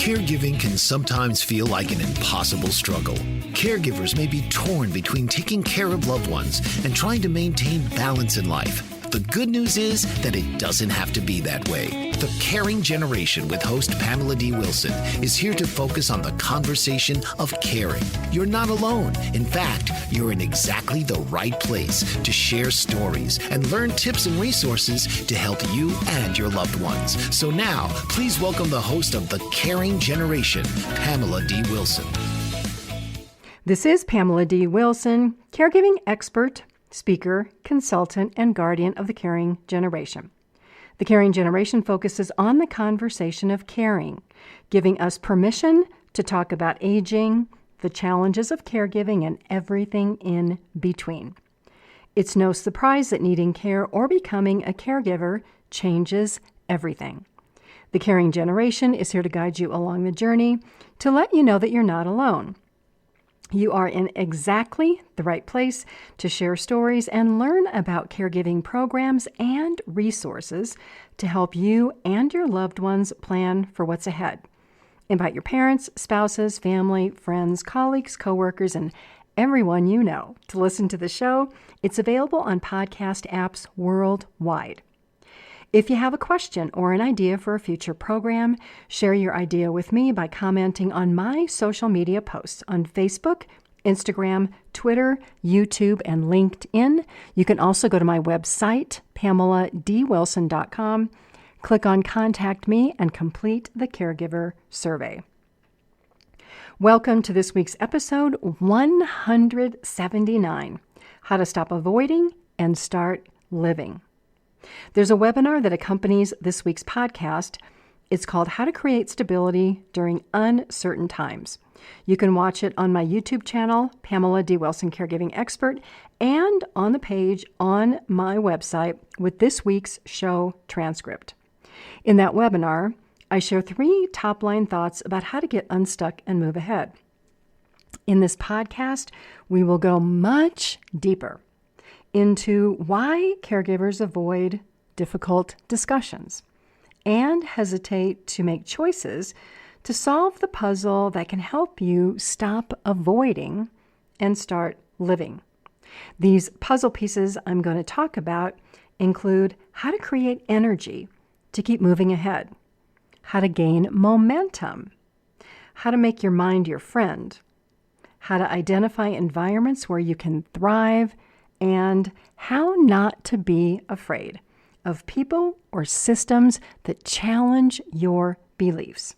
Caregiving can sometimes feel like an impossible struggle. Caregivers may be torn between taking care of loved ones and trying to maintain balance in life. The good news is that it doesn't have to be that way. The Caring Generation with host Pamela D. Wilson is here to focus on the conversation of caring. You're not alone. In fact, you're in exactly the right place to share stories and learn tips and resources to help you and your loved ones. So now, please welcome the host of The Caring Generation, Pamela D. Wilson. This is Pamela D. Wilson, caregiving expert, speaker, consultant, and guardian of the Caring Generation. The Caring Generation focuses on the conversation of caring, giving us permission to talk about aging, the challenges of caregiving, and everything in between. It's no surprise that needing care or becoming a caregiver changes everything. The Caring Generation is here to guide you along the journey to let you know that you're not alone. You are in exactly the right place to share stories and learn about caregiving programs and resources to help you and your loved ones plan for what's ahead. Invite your parents, spouses, family, friends, colleagues, coworkers, and everyone you know to listen to the show. It's available on podcast apps worldwide. If you have a question or an idea for a future program, share your idea with me by commenting on my social media posts on Facebook, Instagram, Twitter, YouTube, and LinkedIn. You can also go to my website, PamelaDWilson.com, click on Contact Me, and complete the Caregiver Survey. Welcome to this week's episode 179, How to Stop Avoiding and Start Living. There's a webinar that accompanies this week's podcast. It's called How to Create Stability During Uncertain Times. You can watch it on my YouTube channel, Pamela D. Wilson Caregiving Expert, and on the page on my website with this week's show transcript. In that webinar, I share 3 top-line thoughts about how to get unstuck and move ahead. In this podcast, we will go much deeper into why caregivers avoid difficult discussions and hesitate to make choices to solve the puzzle that can help you stop avoiding and start living. These puzzle pieces I'm going to talk about include how to create energy to keep moving ahead, how to gain momentum, how to make your mind your friend, how to identify environments where you can thrive, and how not to be afraid of people or systems that challenge your beliefs.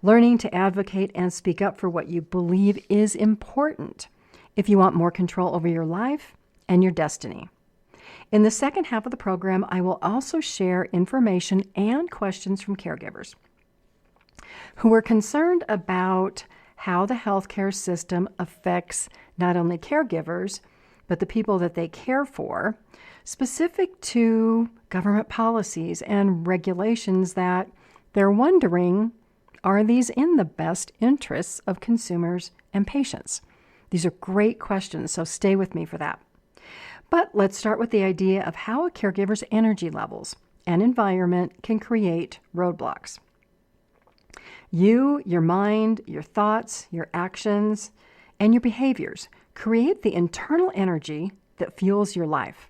Learning to advocate and speak up for what you believe is important if you want more control over your life and your destiny. In the second half of the program, I will also share information and questions from caregivers who are concerned about how the healthcare system affects not only caregivers, but the people that they care for, specific to government policies and regulations that they're wondering, are these in the best interests of consumers and patients? These are great questions, so stay with me for that. But let's start with the idea of how a caregiver's energy levels and environment can create roadblocks. You, your mind, your thoughts, your actions, and your behaviors create the internal energy that fuels your life.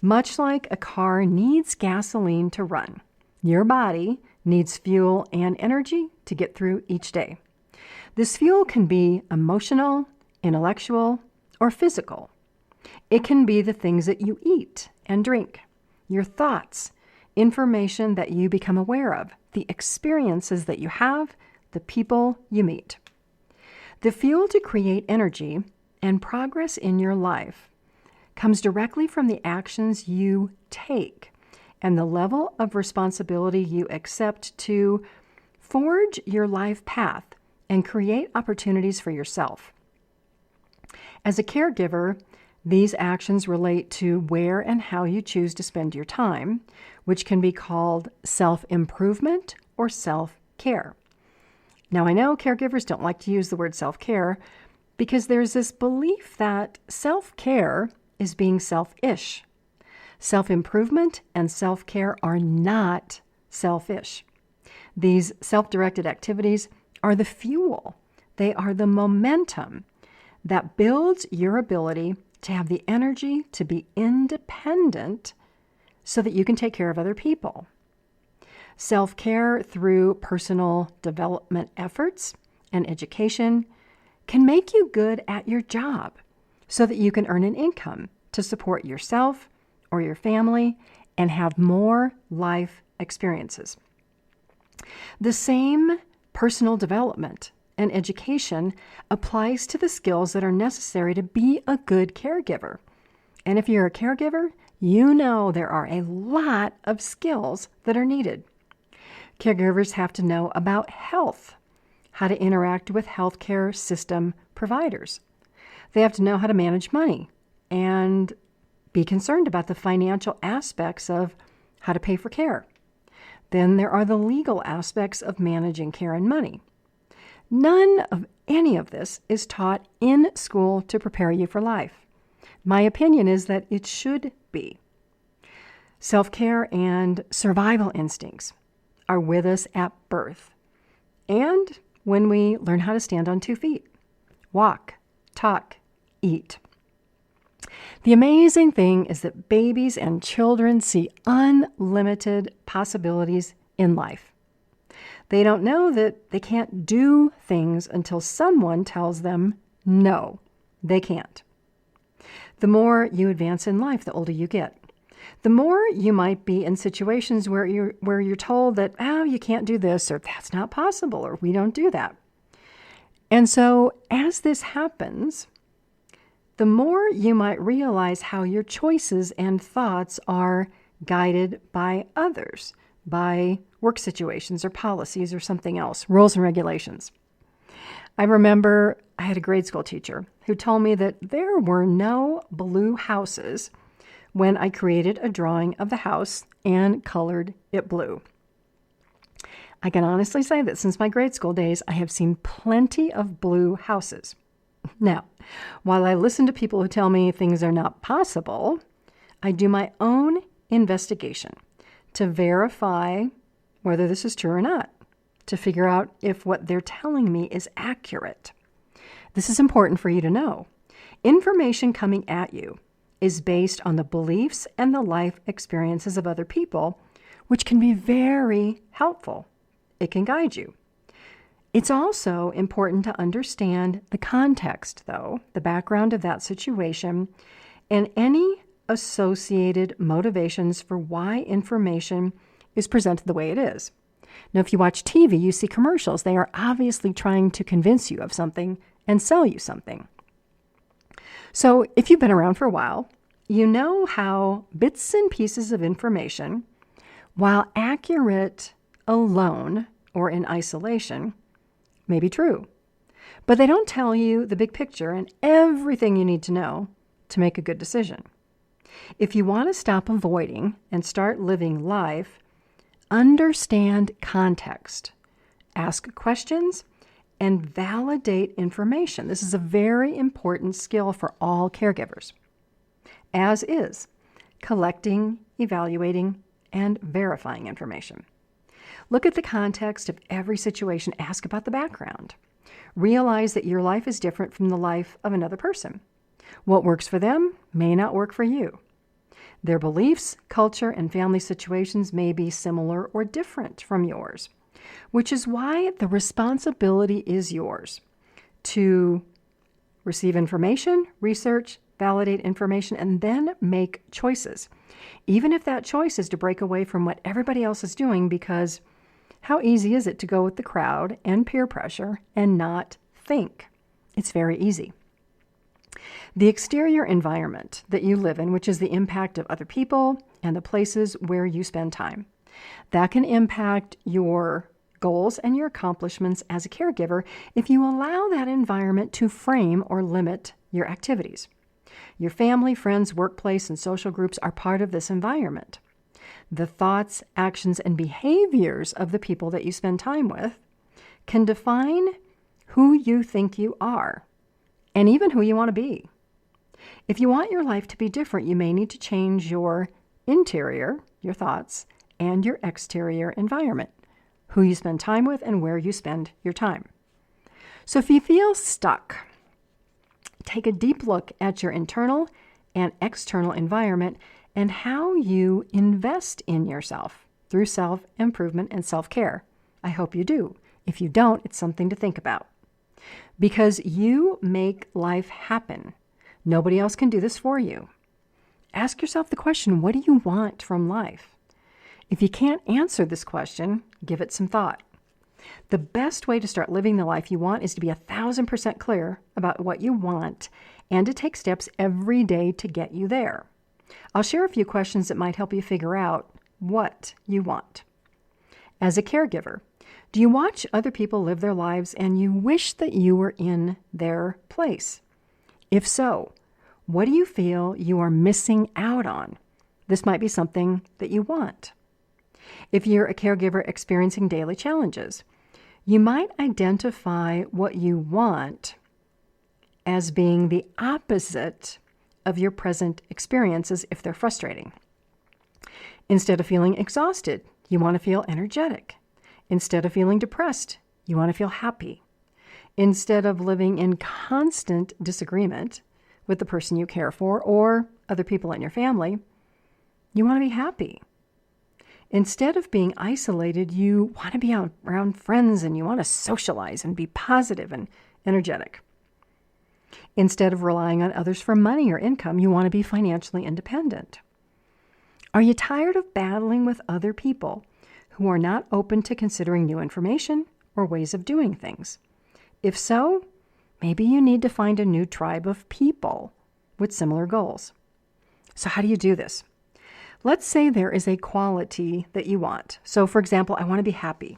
Much like a car needs gasoline to run, your body needs fuel and energy to get through each day. This fuel can be emotional, intellectual, or physical. It can be the things that you eat and drink, your thoughts, information that you become aware of, the experiences that you have, the people you meet. The fuel to create energy and progress in your life comes directly from the actions you take and the level of responsibility you accept to forge your life path and create opportunities for yourself. As a caregiver, these actions relate to where and how you choose to spend your time, which can be called self-improvement or self-care. Now, I know caregivers don't like to use the word self-care because there's this belief that self-care is being selfish. Self-improvement and self-care are not selfish. These self-directed activities are the fuel. They are the momentum that builds your ability to have the energy to be independent so that you can take care of other people. Self-care through personal development efforts and education can make you good at your job so that you can earn an income to support yourself or your family and have more life experiences. The same personal development and education applies to the skills that are necessary to be a good caregiver. And if you're a caregiver, you know there are a lot of skills that are needed. Caregivers have to know about health, how to interact with healthcare system providers. They have to know how to manage money and be concerned about the financial aspects of how to pay for care. Then there are the legal aspects of managing care and money. None of any of this is taught in school to prepare you for life. My opinion is that it should be. Self-care and survival instincts are with us at birth and when we learn how to stand on 2 feet, walk, talk, eat. The amazing thing is that babies and children see unlimited possibilities in life. They don't know that they can't do things until someone tells them, no, they can't. The more you advance in life, the older you get. The more you might be in situations where you're told that, oh, you can't do this, or that's not possible, or we don't do that. And so as this happens, the more you might realize how your choices and thoughts are guided by others, by work situations or policies or something else, rules and regulations. I remember I had a grade school teacher who told me that there were no blue houses when I created a drawing of the house and colored it blue. I can honestly say that since my grade school days, I have seen plenty of blue houses. Now, while I listen to people who tell me things are not possible, I do my own investigation to verify whether this is true or not, to figure out if what they're telling me is accurate. This is important for you to know. Information coming at you is based on the beliefs and the life experiences of other people, which can be very helpful. It can guide you. It's also important to understand the context, though, the background of that situation, and any associated motivations for why information is presented the way it is. Now, if you watch TV, you see commercials. They are obviously trying to convince you of something and sell you something. So if you've been around for a while, you know how bits and pieces of information, while accurate alone or in isolation, may be true. But they don't tell you the big picture and everything you need to know to make a good decision. If you want to stop avoiding and start living life, understand context, ask questions, and validate information. This is a very important skill for all caregivers, as is collecting, evaluating, and verifying information. Look at the context of every situation. Ask about the background. Realize that your life is different from the life of another person. What works for them may not work for you. Their beliefs, culture, and family situations may be similar or different from yours, which is why the responsibility is yours to receive information, research, validate information, and then make choices, even if that choice is to break away from what everybody else is doing, because how easy is it to go with the crowd and peer pressure and not think? It's very easy. The exterior environment that you live in, which is the impact of other people and the places where you spend time, that can impact your goals and your accomplishments as a caregiver if you allow that environment to frame or limit your activities. Your family, friends, workplace, and social groups are part of this environment. The thoughts, actions, and behaviors of the people that you spend time with can define who you think you are and even who you want to be. If you want your life to be different, you may need to change your interior, your thoughts, and your exterior environment. who you spend time with, and where you spend your time. So if you feel stuck, take a deep look at your internal and external environment and how you invest in yourself through self-improvement and self-care. I hope you do. If you don't, it's something to think about. Because you make life happen. Nobody else can do this for you. Ask yourself the question, what do you want from life? If you can't answer this question, give it some thought. The best way to start living the life you want is to be 1,000% clear about what you want and to take steps every day to get you there. I'll share a few questions that might help you figure out what you want. As a caregiver, do you watch other people live their lives and you wish that you were in their place? If so, what do you feel you are missing out on? This might be something that you want. If you're a caregiver experiencing daily challenges, you might identify what you want as being the opposite of your present experiences if they're frustrating. Instead of feeling exhausted, you want to feel energetic. Instead of feeling depressed, you want to feel happy. Instead of living in constant disagreement with the person you care for or other people in your family, you want to be happy. Instead of being isolated, you want to be around friends and you want to socialize and be positive and energetic. Instead of relying on others for money or income, you want to be financially independent. Are you tired of battling with other people who are not open to considering new information or ways of doing things? If so, maybe you need to find a new tribe of people with similar goals. So how do you do this? Let's say there is a quality that you want. So for example, I want to be happy.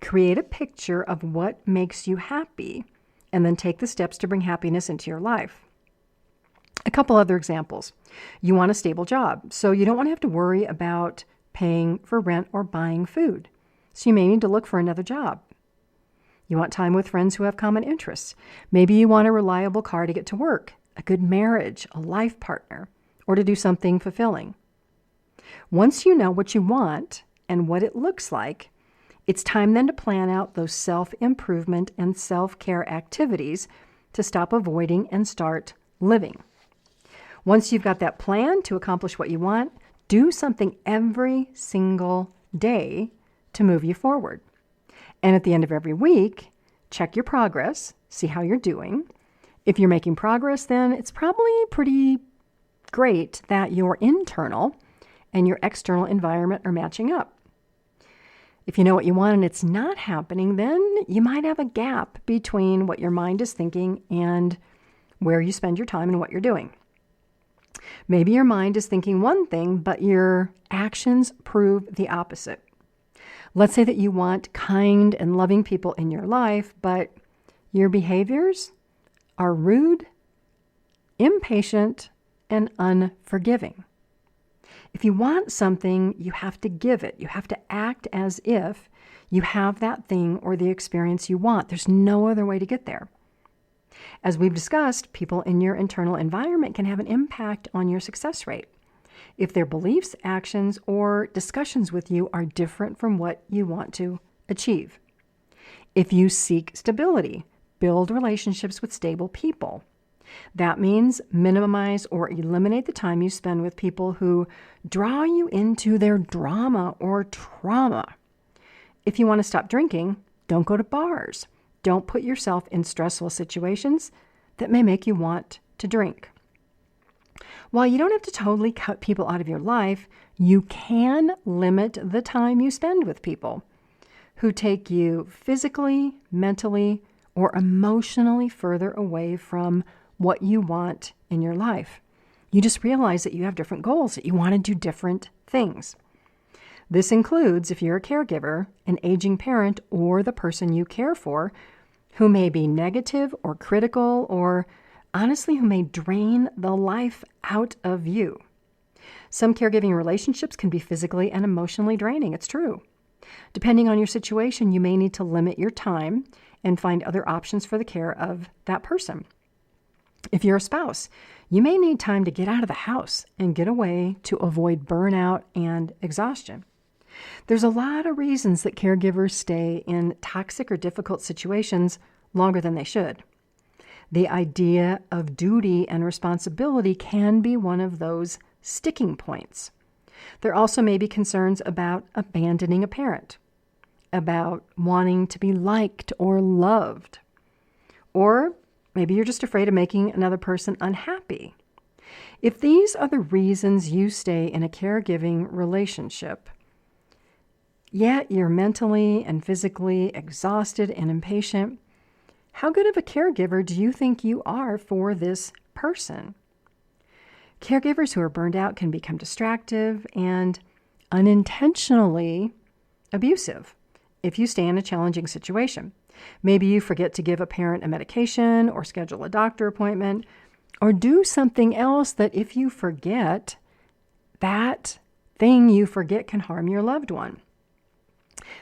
Create a picture of what makes you happy and then take the steps to bring happiness into your life. A couple other examples. You want a stable job, so you don't want to have to worry about paying for rent or buying food. So you may need to look for another job. You want time with friends who have common interests. Maybe you want a reliable car to get to work, a good marriage, a life partner, or to do something fulfilling. Once you know what you want and what it looks like, it's time then to plan out those self-improvement and self-care activities to stop avoiding and start living. Once you've got that plan to accomplish what you want, do something every single day to move you forward. And at the end of every week, check your progress, see how you're doing. If you're making progress, then it's probably pretty great that your internal and your external environment are matching up. If you know what you want and it's not happening, then you might have a gap between what your mind is thinking and where you spend your time and what you're doing. Maybe your mind is thinking one thing, but your actions prove the opposite. Let's say that you want kind and loving people in your life, but your behaviors are rude, impatient, and unforgiving. If you want something, you have to give it. You have to act as if you have that thing or the experience you want. There's no other way to get there. As we've discussed, people in your internal environment can have an impact on your success rate if their beliefs, actions, or discussions with you are different from what you want to achieve. If you seek stability, build relationships with stable people. That means minimize or eliminate the time you spend with people who draw you into their drama or trauma. If you want to stop drinking, don't go to bars. Don't put yourself in stressful situations that may make you want to drink. While you don't have to totally cut people out of your life, you can limit the time you spend with people who take you physically, mentally, or emotionally further away from what you want in your life. You just realize that you have different goals, that you want to do different things. This includes, if you're a caregiver, an aging parent, or the person you care for, who may be negative or critical, or honestly, who may drain the life out of you. Some caregiving relationships can be physically and emotionally draining. It's true. Depending on your situation, you may need to limit your time and find other options for the care of that person. If you're a spouse, you may need time to get out of the house and get away to avoid burnout and exhaustion. There's a lot of reasons that caregivers stay in toxic or difficult situations longer than they should. The idea of duty and responsibility can be one of those sticking points. There also may be concerns about abandoning a parent, about wanting to be liked or loved, or maybe you're just afraid of making another person unhappy. If these are the reasons you stay in a caregiving relationship, yet you're mentally and physically exhausted and impatient, how good of a caregiver do you think you are for this person? Caregivers who are burned out can become distracted and unintentionally abusive if you stay in a challenging situation. Maybe you forget to give a parent a medication or schedule a doctor appointment or do something else that if you forget, that thing you forget can harm your loved one.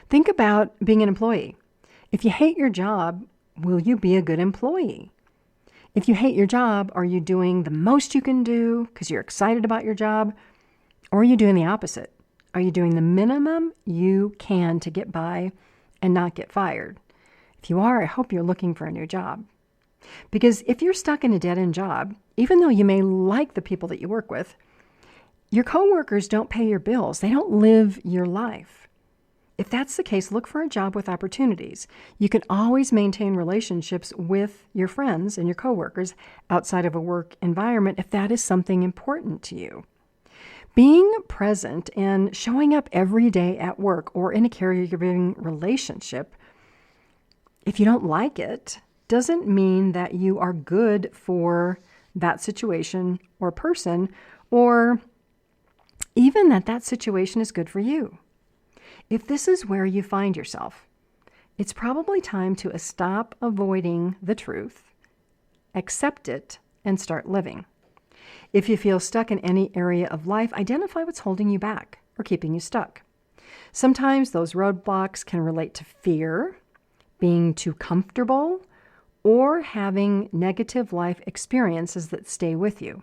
Think about being an employee. If you hate your job, will you be a good employee? If you hate your job, are you doing the most you can do because you're excited about your job? Or are you doing the opposite? Are you doing the minimum you can to get by and not get fired? If you are, I hope you're looking for a new job. Because if you're stuck in a dead-end job, even though you may like the people that you work with, your coworkers don't pay your bills. They don't live your life. If that's the case, look for a job with opportunities. You can always maintain relationships with your friends and your coworkers outside of a work environment if that is something important to you. Being present and showing up every day at work or in a caregiving relationship, if you don't like it, doesn't mean that you are good for that situation or person, or even that that situation is good for you. If this is where you find yourself, it's probably time to stop avoiding the truth, accept it, and start living. If you feel stuck in any area of life, identify what's holding you back or keeping you stuck. Sometimes those roadblocks can relate to fear, being too comfortable, or having negative life experiences that stay with you.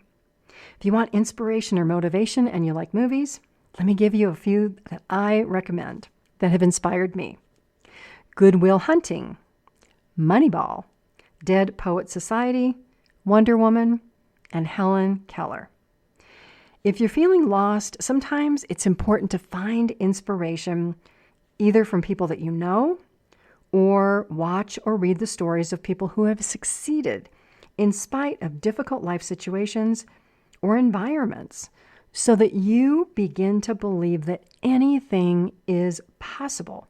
If you want inspiration or motivation and you like movies, let me give you a few that I recommend that have inspired me. Good Will Hunting, Moneyball, Dead Poet Society, Wonder Woman, and Helen Keller. If you're feeling lost, sometimes it's important to find inspiration either from people that you know or watch or read the stories of people who have succeeded in spite of difficult life situations or environments, so that you begin to believe that anything is possible.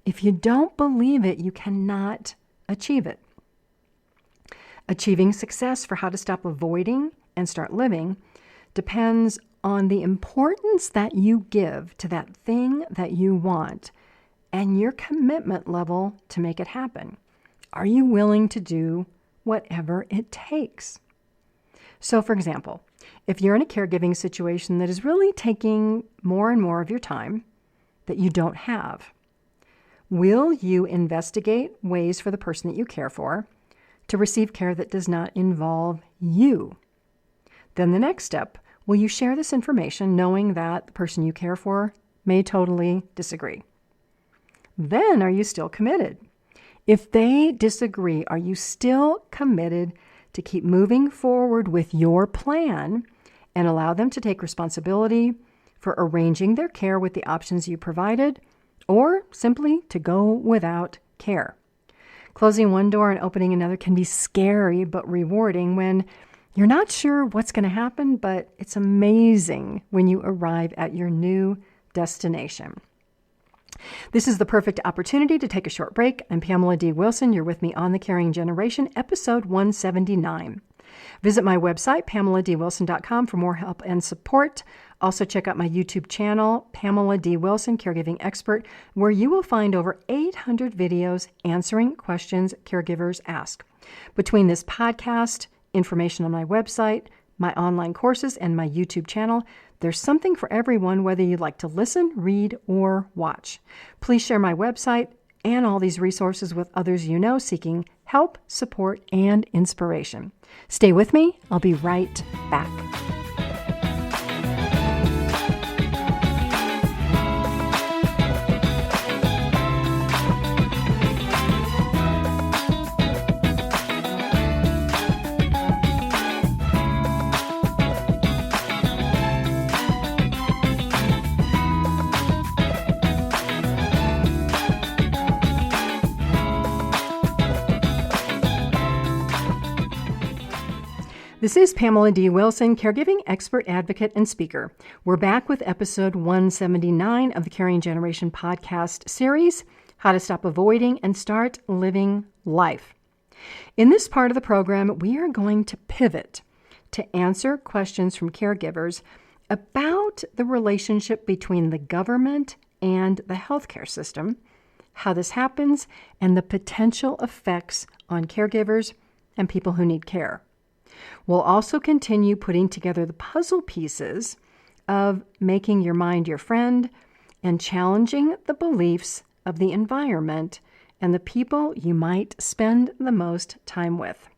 If you don't believe it, you cannot achieve it. Achieving success for how to stop avoiding and start living depends on the importance that you give to that thing that you want and your commitment level to make it happen. Are you willing to do whatever it takes? So, for example, if you're in a caregiving situation that is really taking more and more of your time that you don't have, will you investigate ways for the person that you care for to receive care that does not involve you? Then the next step, will you share this information knowing that the person you care for may totally disagree? Then are you still committed? If they disagree, are you still committed to keep moving forward with your plan and allow them to take responsibility for arranging their care with the options you provided, or simply to go without care? Closing one door and opening another can be scary but rewarding when you're not sure what's going to happen, but it's amazing when you arrive at your new destination. This is the perfect opportunity to take a short break. I'm Pamela D. Wilson. You're with me on The Caring Generation, episode 179. Visit my website, PamelaDWilson.com, for more help and support. Also, check out my YouTube channel, Pamela D. Wilson, Caregiving Expert, where you will find over 800 videos answering questions caregivers ask. Between this podcast, information on my website, my online courses, and my YouTube channel, there's something for everyone, whether you like to listen, read, or watch. Please share my website and all these resources with others you know seeking help, support, and inspiration. Stay with me. I'll be right back. This is Pamela D. Wilson, caregiving expert, advocate, and speaker. We're back with episode 179 of the Caring Generation podcast series, How to Stop Avoiding and Start Living Life. In this part of the program, we are going to pivot to answer questions from caregivers about the relationship between the government and the healthcare system, how this happens, and the potential effects on caregivers and people who need care. We'll also continue putting together the puzzle pieces of making your mind your friend and challenging the beliefs of the environment and the people you might spend the most time with.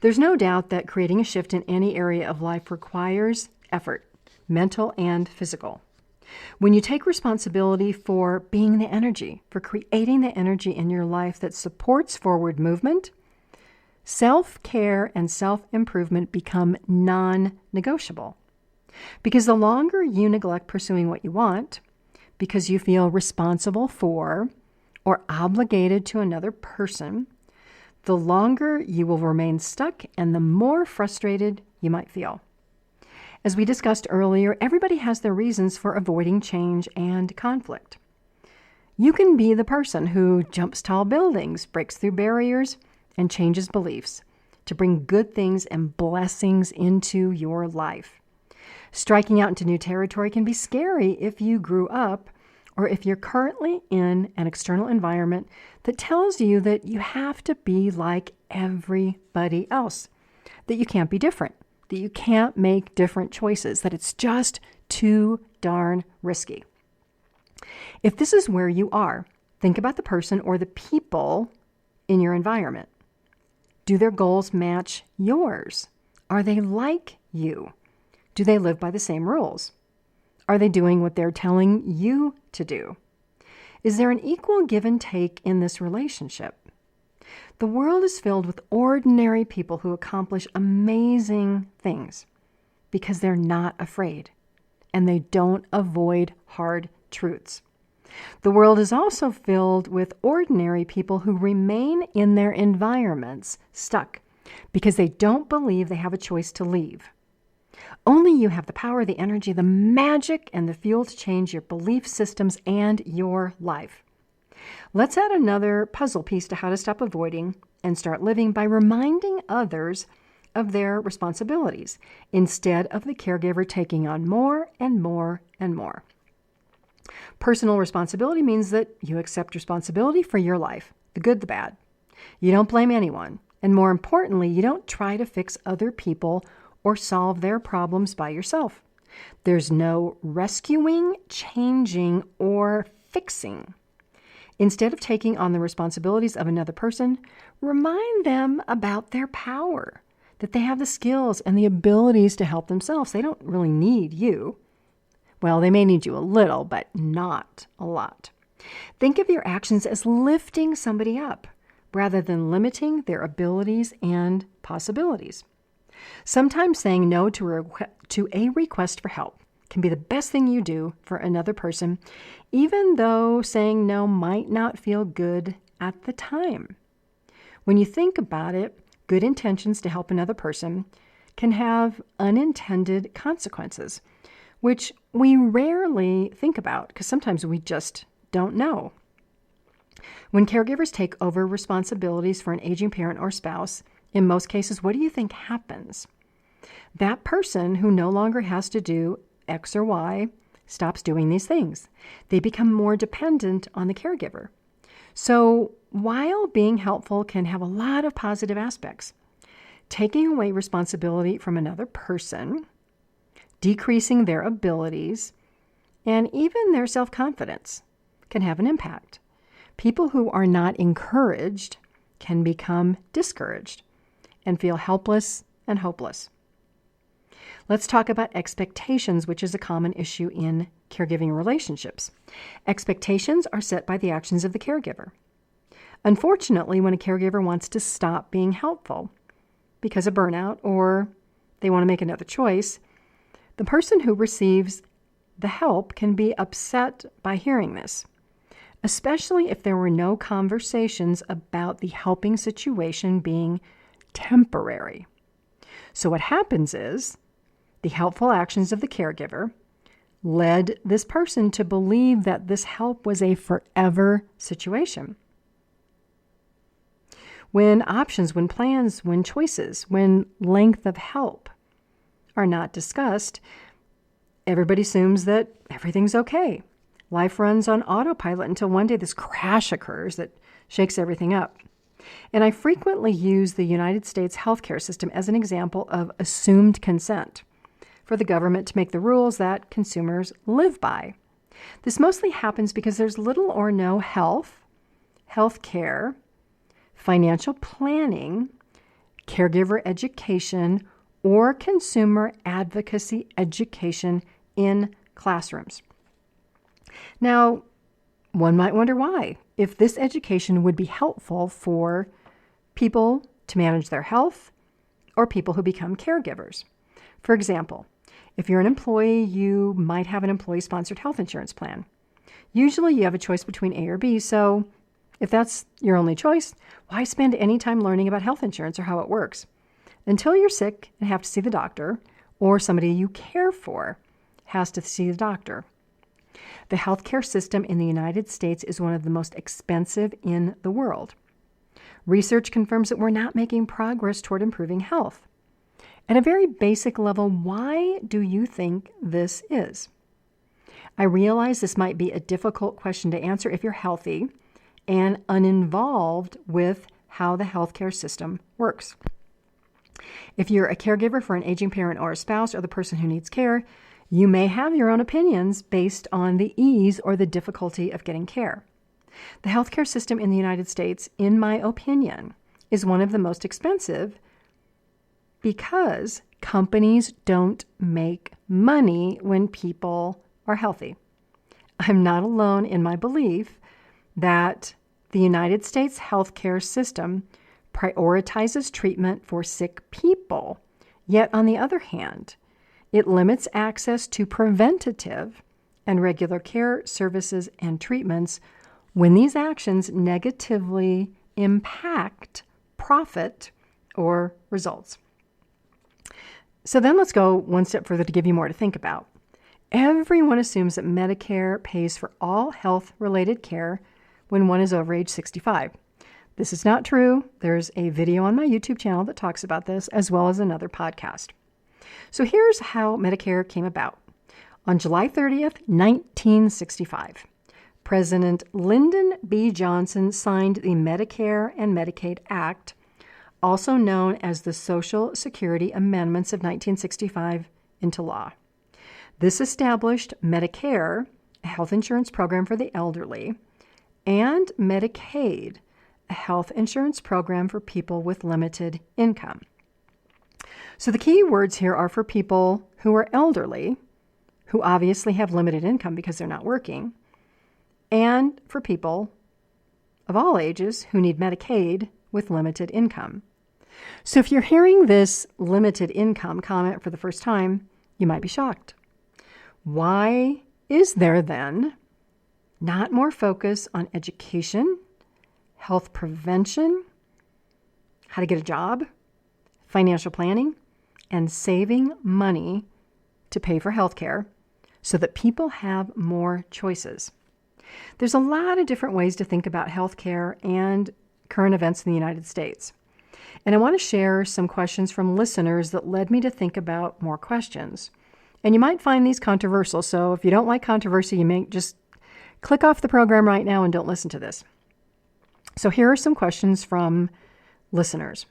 There's no doubt that creating a shift in any area of life requires effort, mental and physical. When you take responsibility for being the energy, for creating the energy in your life that supports forward movement, self-care and self-improvement become non-negotiable. Because the longer you neglect pursuing what you want, because you feel responsible for or obligated to another person, the longer you will remain stuck and the more frustrated you might feel. As we discussed earlier, everybody has their reasons for avoiding change and conflict. You can be the person who jumps tall buildings, breaks through barriers, and changes beliefs to bring good things and blessings into your life. Striking out into new territory can be scary if you grew up or if you're currently in an external environment that tells you that you have to be like everybody else, that you can't be different, that you can't make different choices, that it's just too darn risky. If this is where you are, think about the person or the people in your environment. Do their goals match yours? Are they like you? Do they live by the same rules? Are they doing what they're telling you to do? Is there an equal give and take in this relationship? The world is filled with ordinary people who accomplish amazing things because they're not afraid and they don't avoid hard truths. The world is also filled with ordinary people who remain in their environments stuck because they don't believe they have a choice to leave. Only you have the power, the energy, the magic, and the fuel to change your belief systems and your life. Let's add another puzzle piece to how to stop avoiding and start living by reminding others of their responsibilities instead of the caregiver taking on more and more and more. Personal responsibility means that you accept responsibility for your life, the good, the bad. You don't blame anyone. And more importantly, you don't try to fix other people or solve their problems by yourself. There's no rescuing, changing, or fixing. Instead of taking on the responsibilities of another person, remind them about their power, that they have the skills and the abilities to help themselves. They don't really need you. Well, they may need you a little, but not a lot. Think of your actions as lifting somebody up rather than limiting their abilities and possibilities. Sometimes saying no to a request for help can be the best thing you do for another person, even though saying no might not feel good at the time. When you think about it, good intentions to help another person can have unintended consequences, which we rarely think about because sometimes we just don't know. When caregivers take over responsibilities for an aging parent or spouse, in most cases, what do you think happens? That person who no longer has to do X or Y stops doing these things. They become more dependent on the caregiver. So while being helpful can have a lot of positive aspects, taking away responsibility from another person, decreasing their abilities, and even their self-confidence can have an impact. People who are not encouraged can become discouraged and feel helpless and hopeless. Let's talk about expectations, which is a common issue in caregiving relationships. Expectations are set by the actions of the caregiver. Unfortunately, when a caregiver wants to stop being helpful because of burnout or they want to make another choice, the person who receives the help can be upset by hearing this, especially if there were no conversations about the helping situation being temporary. So what happens is the helpful actions of the caregiver led this person to believe that this help was a forever situation. When options, when plans, when choices, when length of help are not discussed, everybody assumes that everything's okay. Life runs on autopilot until one day this crash occurs that shakes everything up. And I frequently use the United States healthcare system as an example of assumed consent for the government to make the rules that consumers live by. This mostly happens because there's little or no health care, financial planning, caregiver education, or consumer advocacy education in classrooms. Now, one might wonder why, if this education would be helpful for people to manage their health or people who become caregivers. For example, if you're an employee, you might have an employee-sponsored health insurance plan. Usually you have a choice between A or B, so if that's your only choice, why spend any time learning about health insurance or how it works? Until you're sick and have to see the doctor, or somebody you care for has to see the doctor. The healthcare system in the United States is one of the most expensive in the world. Research confirms that we're not making progress toward improving health. At a very basic level, why do you think this is? I realize this might be a difficult question to answer if you're healthy and uninvolved with how the healthcare system works. If you're a caregiver for an aging parent or a spouse or the person who needs care, you may have your own opinions based on the ease or the difficulty of getting care. The healthcare system in the United States, in my opinion, is one of the most expensive because companies don't make money when people are healthy. I'm not alone in my belief that the United States healthcare system prioritizes treatment for sick people, yet on the other hand, it limits access to preventative and regular care services and treatments when these actions negatively impact profit or results. So then let's go one step further to give you more to think about. Everyone assumes that Medicare pays for all health-related care when one is over age 65. This is not true. There's a video on my YouTube channel that talks about this, as well as another podcast. So here's how Medicare came about. On July 30th, 1965, President Lyndon B. Johnson signed the Medicare and Medicaid Act, also known as the Social Security Amendments of 1965, into law. This established Medicare, a health insurance program for the elderly, and Medicaid, a health insurance program for people with limited income. So the key words here are for people who are elderly, who obviously have limited income because they're not working, and for people of all ages who need Medicaid with limited income. So if you're hearing this limited income comment for the first time, you might be shocked. Why is there then not more focus on education, health prevention, how to get a job, financial planning, and saving money to pay for health care so that people have more choices? There's a lot of different ways to think about health care and current events in the United States. And I want to share some questions from listeners that led me to think about more questions. And you might find these controversial, so if you don't like controversy, you may just click off the program right now and don't listen to this. So here are some questions from listeners.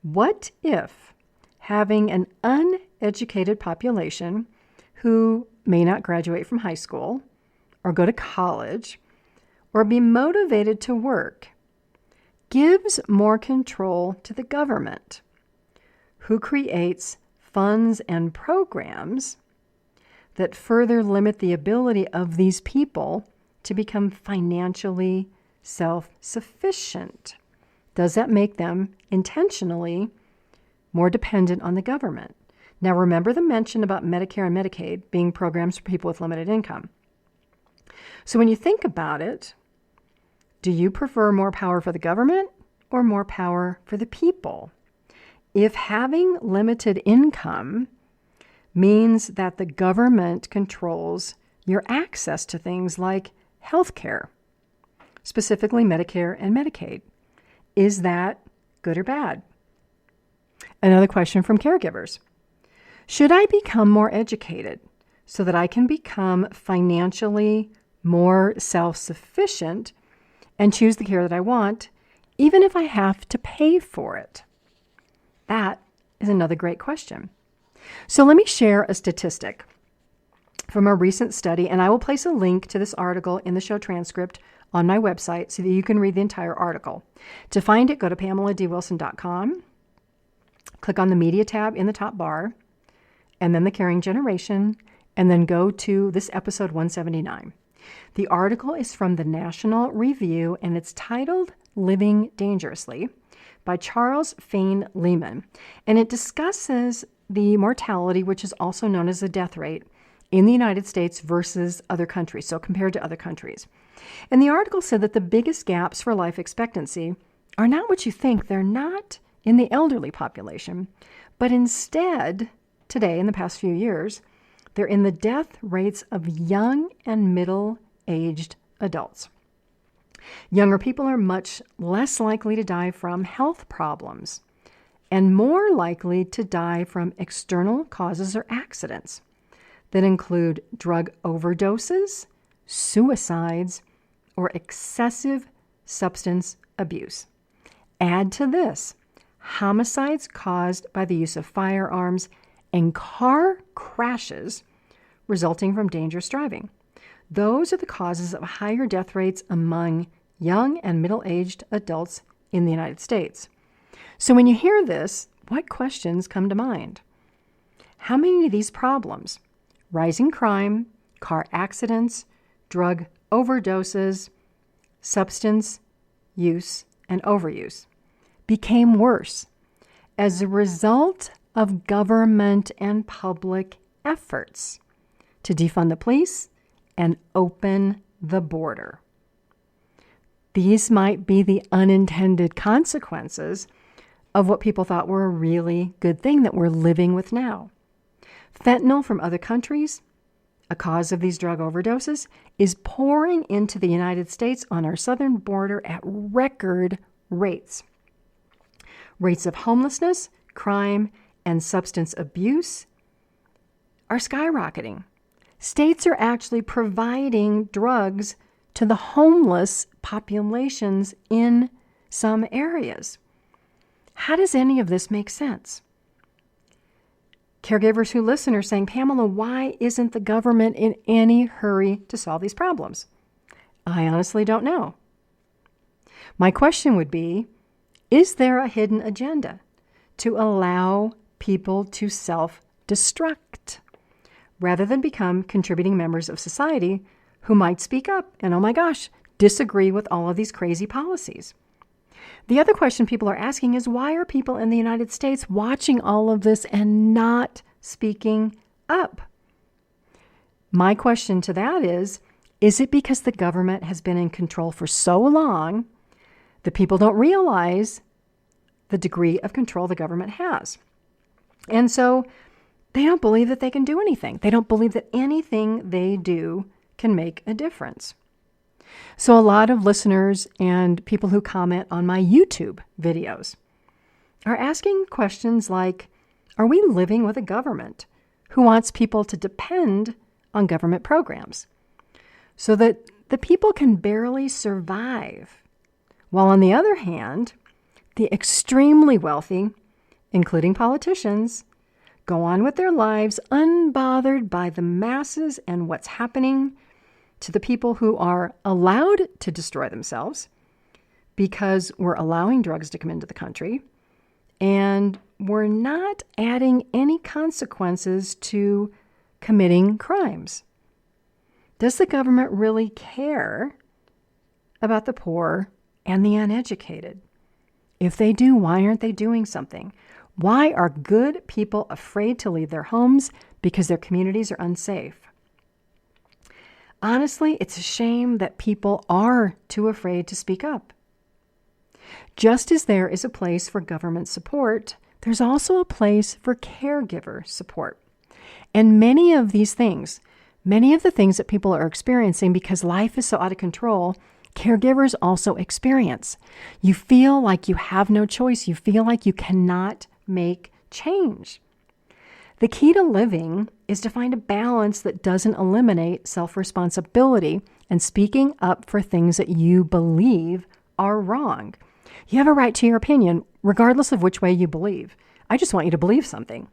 What if having an uneducated population who may not graduate from high school or go to college or be motivated to work gives more control to the government, who creates funds and programs that further limit the ability of these people to become financially self-sufficient? Does that make them intentionally more dependent on the government? Now, remember the mention about Medicare and Medicaid being programs for people with limited income. So when you think about it, do you prefer more power for the government or more power for the people? If having limited income means that the government controls your access to things like health care, specifically Medicare and Medicaid, is that good or bad? Another question from Caregivers. Should I become more educated so that I can become financially more self-sufficient and choose the care that I want, even if I have to pay for it? That is another great question. So let me share a statistic from a recent study, and I will place a link to this article in the show transcript on my website so that you can read the entire article. To find it, go to PamelaDWilson.com, click on the Media tab in the top bar, and then the Caring Generation, and then go to this episode 179. The article is from the National Review, and it's titled Living Dangerously by Charles Fane Lehman, and it discusses the mortality, which is also known as the death rate, in the United States versus other countries, so compared to other countries. And the article said that the biggest gaps for life expectancy are not what you think. They're not in the elderly population, but instead, today, in the past few years, they're in the death rates of young and middle-aged adults. Younger people are much less likely to die from health problems and more likely to die from external causes or accidents that include drug overdoses, suicides, or excessive substance abuse. Add to this homicides caused by the use of firearms and car crashes resulting from dangerous driving. Those are the causes of higher death rates among young and middle-aged adults in the United States. So when you hear this, what questions come to mind? How many of these problems, rising crime, car accidents, drug overdoses, substance use, and overuse, became worse as a result of government and public efforts to defund the police and open the border? These might be the unintended consequences of what people thought were a really good thing that we're living with now. Fentanyl from other countries, a cause of these drug overdoses, is pouring into the United States on our southern border at record rates. Rates of homelessness, crime, and substance abuse are skyrocketing. States are actually providing drugs to the homeless populations in some areas. How does any of this make sense? Caregivers who listen are saying, Pamela, why isn't the government in any hurry to solve these problems? I honestly don't know. My question would be, is there a hidden agenda to allow people to self-destruct rather than become contributing members of society who might speak up and, oh my gosh, disagree with all of these crazy policies? The other question people are asking is, why are people in the United States watching all of this and not speaking up? My question to that is it because the government has been in control for so long that people don't realize the degree of control the government has? And so they don't believe that they can do anything. They don't believe that anything they do can make a difference. So a lot of listeners and people who comment on my YouTube videos are asking questions like, are we living with a government who wants people to depend on government programs so that the people can barely survive, while on the other hand, the extremely wealthy, including politicians, go on with their lives unbothered by the masses and what's happening to the people who are allowed to destroy themselves because we're allowing drugs to come into the country and we're not adding any consequences to committing crimes? Does the government really care about the poor and the uneducated? If they do, why aren't they doing something? Why are good people afraid to leave their homes because their communities are unsafe? Honestly, it's a shame that people are too afraid to speak up. Just as there is a place for government support there's also a place for caregiver support. And many of the things that people are experiencing because life is so out of control, caregivers also experience. You feel like you have no choice. You feel like you cannot make change. The key to living is to find a balance that doesn't eliminate self-responsibility and speaking up for things that you believe are wrong. You have a right to your opinion, regardless of which way you believe. I just want you to believe something.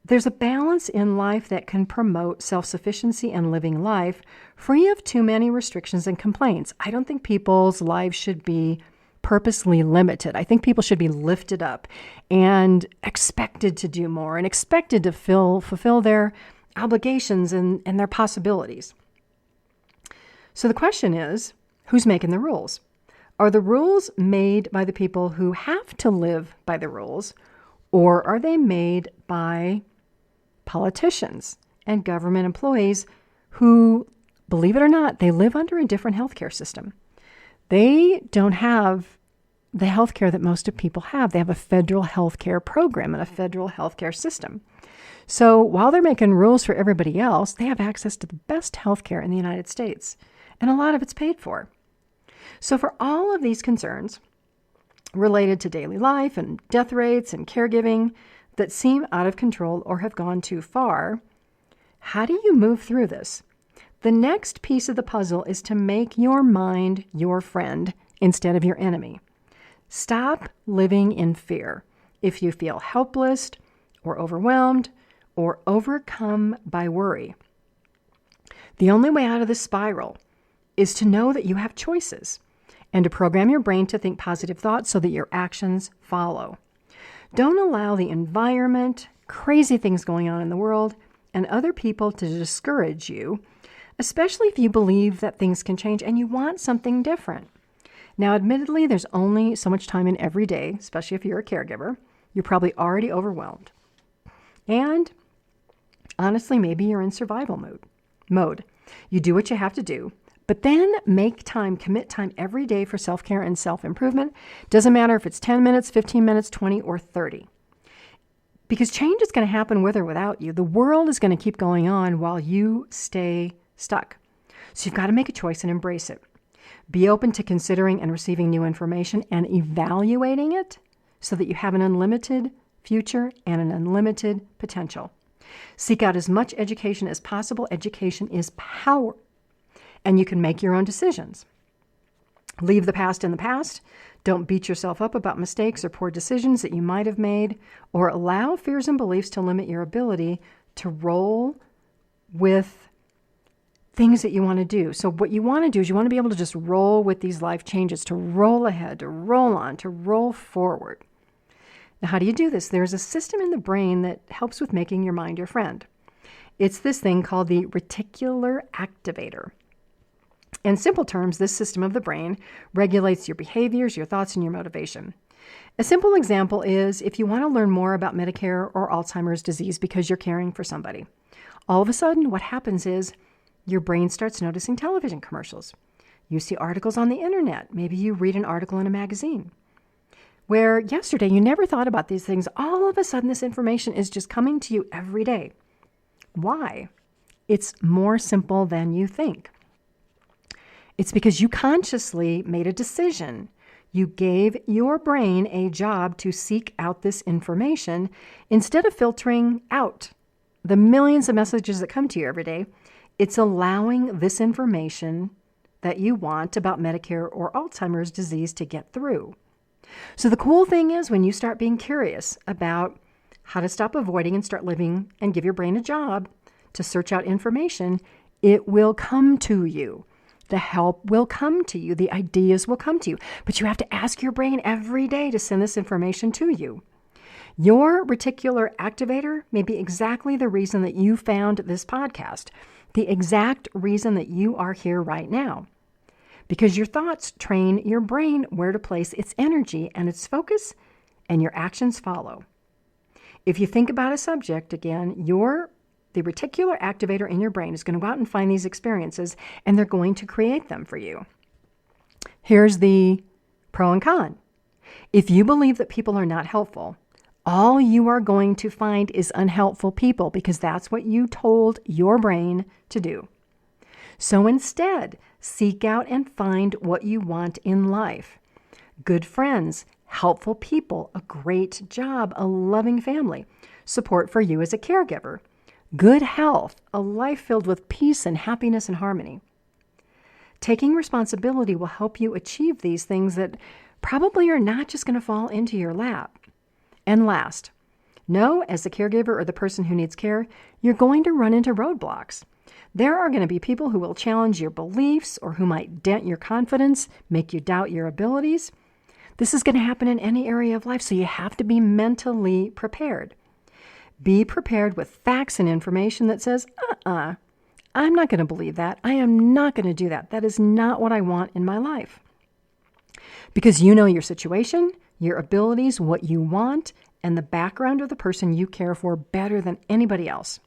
There's a balance in life that can promote self-sufficiency and living life free of too many restrictions and complaints. I don't think people's lives should be purposely limited. I think people should be lifted up and expected to do more and expected to fulfill their obligations and their possibilities. So the question is, who's making the rules? Are the rules made by the people who have to live by the rules, or are they made by politicians and government employees who, believe it or not, they live under a different healthcare system? They don't have the healthcare that most people have. They have a federal healthcare program and a federal healthcare system. So while they're making rules for everybody else, they have access to the best healthcare in the United States, and a lot of it's paid for. So for all of these concerns related to daily life and death rates and caregiving that seem out of control or have gone too far, how do you move through this? The next piece of the puzzle is to make your mind your friend instead of your enemy. Stop living in fear. If you feel helpless or overwhelmed or overcome by worry, the only way out of this spiral is to know that you have choices and to program your brain to think positive thoughts so that your actions follow. Don't allow the environment, crazy things going on in the world, and other people to discourage you, especially if you believe that things can change and you want something different. Now, admittedly, there's only so much time in every day, especially if you're a caregiver. You're probably already overwhelmed. And honestly, maybe you're in survival mode. You do what you have to do, but then make time, commit time every day for self-care and self-improvement. Doesn't matter if it's 10 minutes, 15 minutes, 20, or 30. Because change is going to happen with or without you. The world is going to keep going on while you stay stuck. So you've got to make a choice and embrace it. Be open to considering and receiving new information and evaluating it so that you have an unlimited future and an unlimited potential. Seek out as much education as possible. Education is power, and you can make your own decisions. Leave the past in the past. Don't beat yourself up about mistakes or poor decisions that you might have made, or allow fears and beliefs to limit your ability to roll with things that you want to do. So what you want to do is you want to be able to just roll with these life changes, to roll ahead, to roll on, to roll forward. Now, how do you do this? There's a system in the brain that helps with making your mind your friend. It's this thing called the reticular activator. In simple terms, this system of the brain regulates your behaviors, your thoughts, and your motivation. A simple example is if you want to learn more about Medicare or Alzheimer's disease because you're caring for somebody. All of a sudden, what happens is your brain starts noticing television commercials. You see articles on the internet. Maybe you read an article in a magazine. Where yesterday you never thought about these things, all of a sudden this information is just coming to you every day. Why? It's more simple than you think. It's because you consciously made a decision. You gave your brain a job to seek out this information instead of filtering out the millions of messages that come to you every day. It's allowing this information that you want about Medicare or Alzheimer's disease to get through. So the cool thing is when you start being curious about how to stop avoiding and start living and give your brain a job to search out information, it will come to you. The help will come to you. The ideas will come to you. But you have to ask your brain every day to send this information to you. Your reticular activator may be exactly the reason that you found this podcast, the exact reason that you are here right now. Because your thoughts train your brain where to place its energy and its focus, and your actions follow. If you think about a subject, again, the reticular activator in your brain is going to go out and find these experiences, and they're going to create them for you. Here's the pro and con. If you believe that people are not helpful, all you are going to find is unhelpful people because that's what you told your brain to do. So instead, seek out and find what you want in life. Good friends, helpful people, a great job, a loving family, support for you as a caregiver, good health, a life filled with peace and happiness and harmony. Taking responsibility will help you achieve these things that probably are not just going to fall into your lap. And last, know as the caregiver or the person who needs care, you're going to run into roadblocks. There are going to be people who will challenge your beliefs or who might dent your confidence, make you doubt your abilities. This is going to happen in any area of life, so you have to be mentally prepared. Be prepared with facts and information that says, I'm not going to believe that. I am not going to do that. That is not what I want in my life. Because you know your situation, your abilities, what you want, and the background of the person you care for better than anybody else.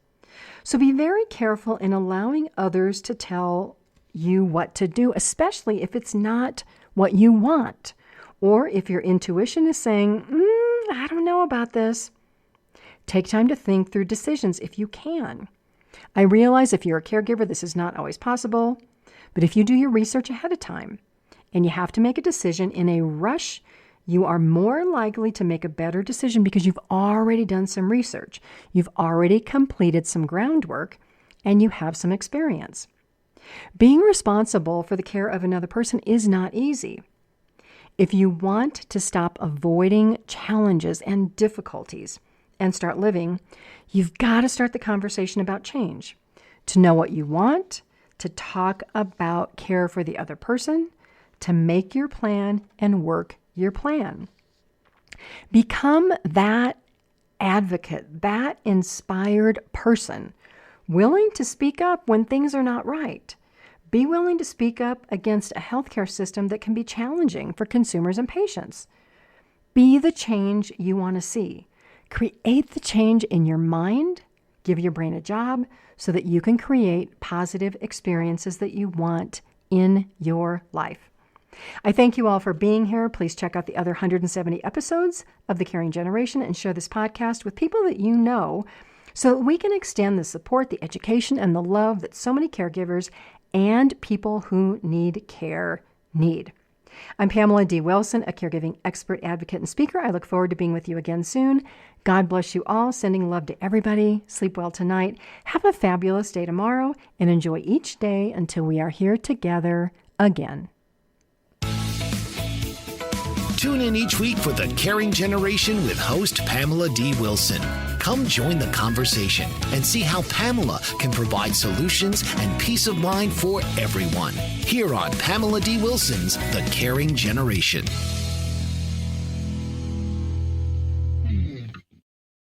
So be very careful in allowing others to tell you what to do, especially if it's not what you want, or if your intuition is saying, I don't know about this. Take time to think through decisions if you can. I realize if you're a caregiver, this is not always possible, but if you do your research ahead of time and you have to make a decision in a rush, you are more likely to make a better decision because you've already done some research. You've already completed some groundwork and you have some experience. Being responsible for the care of another person is not easy. If you want to stop avoiding challenges and difficulties and start living, you've got to start the conversation about change, to know what you want, to talk about care for the other person, to make your plan and work your plan. Become that advocate, that inspired person, willing to speak up when things are not right. Be willing to speak up against a healthcare system that can be challenging for consumers and patients. Be the change you want to see. Create the change in your mind. Give your brain a job so that you can create positive experiences that you want in your life. I thank you all for being here. Please check out the other 170 episodes of The Caring Generation and share this podcast with people that you know so that we can extend the support, the education, and the love that so many caregivers and people who need care need. I'm Pamela D. Wilson, a caregiving expert, advocate, and speaker. I look forward to being with you again soon. God bless you all. Sending love to everybody. Sleep well tonight. Have a fabulous day tomorrow and enjoy each day until we are here together again. Tune in each week for The Caring Generation with host Pamela D. Wilson. Come join the conversation and see how Pamela can provide solutions and peace of mind for everyone. Here on Pamela D. Wilson's The Caring Generation.